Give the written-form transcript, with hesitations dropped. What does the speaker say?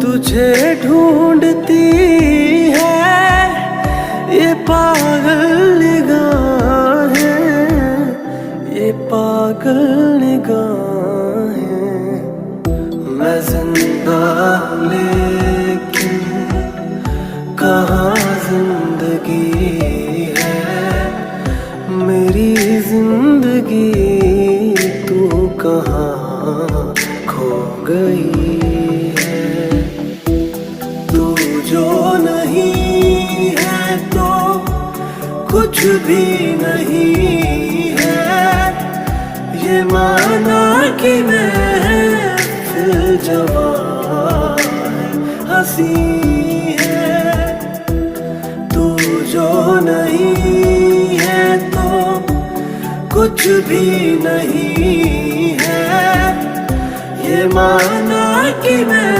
तुझे ढूंढती है ये पागल निगाहें, ये पागल निगाहें। मैं जिंदा लेकिन कहाँ जिंदगी है, मेरी जिंदगी तू कहाँ खो गई है। तू जो नहीं है तो कुछ भी नहीं है, ये माना कि मैं फिर जवान हंसी है। तू जो नहीं है तो कुछ भी नहीं है, ये माना कि मैं